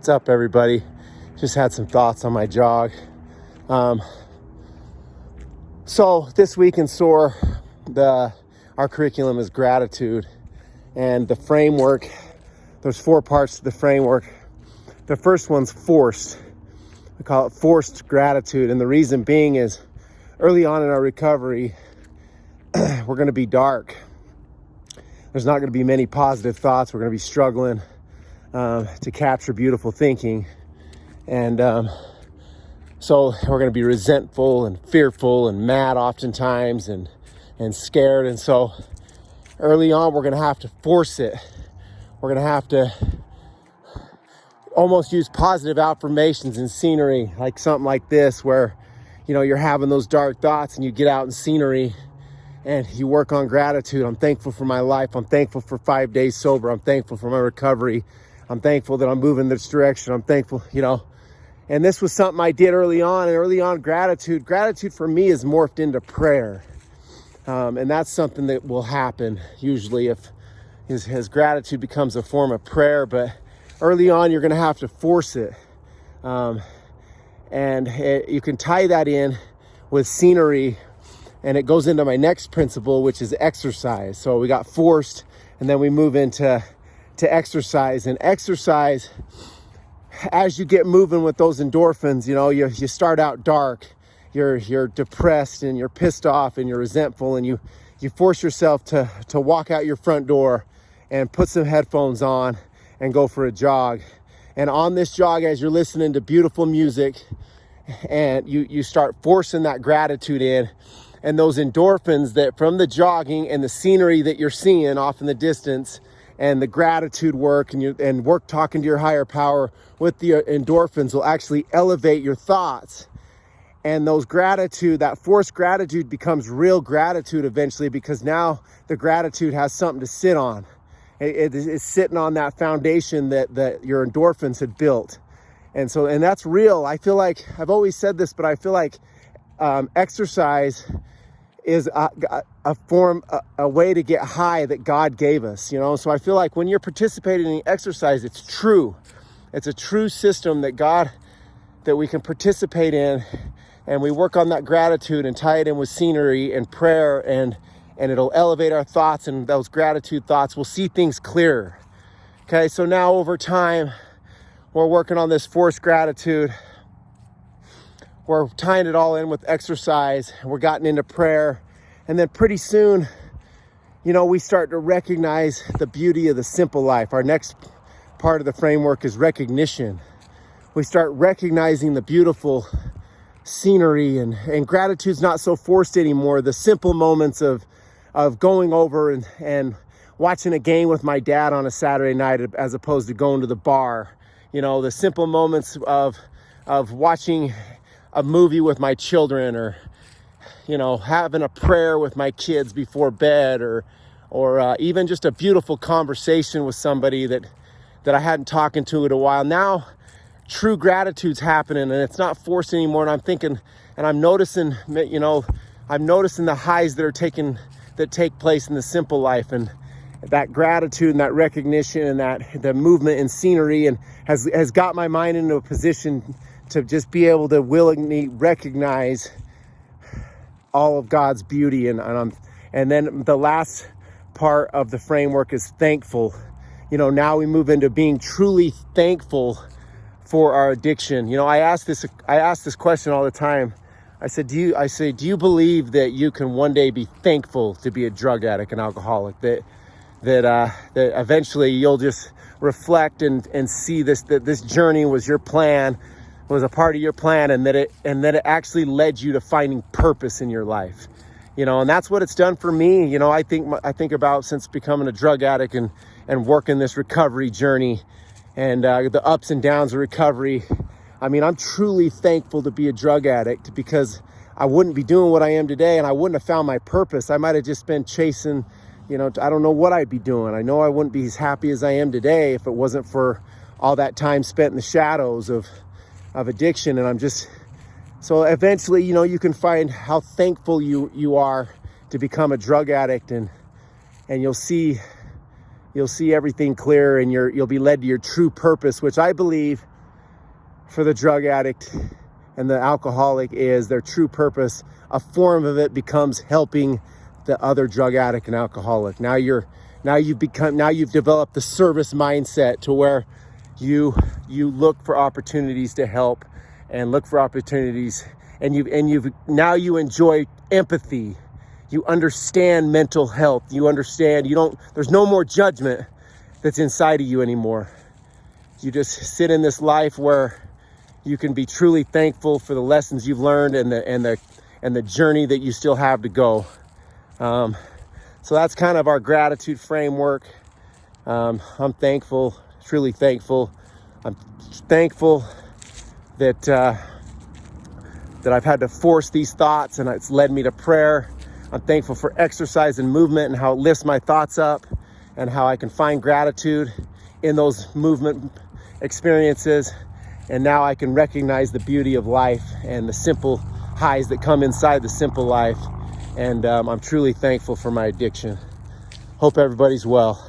What's up, everybody? Just had some thoughts on my jog. So this week in SOAR, our curriculum is gratitude, and the framework, there's 4 parts to the framework. The first one's forced. We call it forced gratitude, and the reason being is early on in our recovery, we're going to be dark. There's not going to be many positive thoughts. We're going to be struggling to capture beautiful thinking. And so we're going to be resentful and fearful and mad oftentimes and scared. And so early on, we're going to have to force it. We're going to have to almost use positive affirmations and scenery, like something like this, where, you're having those dark thoughts and you get out in scenery and you work on gratitude. I'm thankful for my life. I'm thankful for 5 days sober. I'm thankful for my recovery. I'm thankful that I'm moving this direction. I'm thankful, and this was something I did early on. And early on, gratitude for me is morphed into prayer. And that's something that will happen usually if his gratitude becomes a form of prayer. But early on, you're going to have to force it. You can tie that in with scenery, and it goes into my next principle, which is exercise. So we got forced, and then we move into exercise. And exercise, as you get moving with those endorphins, you start out dark. You're depressed and you're pissed off and you're resentful, and you force yourself to walk out your front door and put some headphones on and go for a jog. And on this jog, as you're listening to beautiful music, and you start forcing that gratitude in, and those endorphins that from the jogging and the scenery that you're seeing off in the distance, and the gratitude work and work talking to your higher power with the endorphins will actually elevate your thoughts. And that forced gratitude becomes real gratitude eventually, because now the gratitude has something to sit on. It's sitting on that foundation that your endorphins had built. And that's real. I feel like, I've always said this, but I feel like exercise is a way to get high that God gave us, So I feel like when you're participating in exercise, it's true. It's a true system that we can participate in, and we work on that gratitude and tie it in with scenery and prayer, and it'll elevate our thoughts, and those gratitude thoughts will see things clearer. Okay, so now over time, we're working on this forced gratitude. We're tying it all in with exercise. We're gotten into prayer. And then pretty soon, we start to recognize the beauty of the simple life. Our next part of the framework is recognition. We start recognizing the beautiful scenery, and gratitude's not so forced anymore. The simple moments of going over and watching a game with my dad on a Saturday night as opposed to going to the bar. The simple moments of watching a movie with my children, or having a prayer with my kids before bed, or even just a beautiful conversation with somebody that I hadn't talked to in a while. Now true gratitude's happening, and it's not forced anymore. And I'm thinking, and I'm noticing the highs that take place in the simple life, and that gratitude and that recognition and that the movement and scenery, and has got my mind into a position to just be able to willingly recognize all of God's beauty. And then the last part of the framework is thankful. Now we move into being truly thankful for our addiction. I ask this question all the time. I say, do you believe that you can one day be thankful to be a drug addict and alcoholic? That eventually you'll just reflect and see that this journey was your plan, was a part of your plan, and that it actually led you to finding purpose in your life. And that's what it's done for me. I think about since becoming a drug addict and working this recovery journey, and the ups and downs of recovery. I mean, I'm truly thankful to be a drug addict, because I wouldn't be doing what I am today, and I wouldn't have found my purpose. I might have just been chasing, I don't know what I'd be doing. I know I wouldn't be as happy as I am today if it wasn't for all that time spent in the shadows of addiction. And so eventually, you can find how thankful you are to become a drug addict, and you'll see everything clear, and you'll be led to your true purpose, which I believe for the drug addict and the alcoholic is their true purpose. A form of it becomes helping the other drug addict and alcoholic. Now you've developed the service mindset to where you look for opportunities to help and look for opportunities, and you enjoy empathy. You understand mental health. You understand there's no more judgment that's inside of you anymore. You just sit in this life where you can be truly thankful for the lessons you've learned and the journey that you still have to go. So that's kind of our gratitude framework. I'm thankful, truly thankful. I'm thankful that I've had to force these thoughts, and it's led me to prayer. I'm thankful for exercise and movement and how it lifts my thoughts up, and how I can find gratitude in those movement experiences. And now I can recognize the beauty of life and the simple highs that come inside the simple life. And I'm truly thankful for my addiction. Hope everybody's well.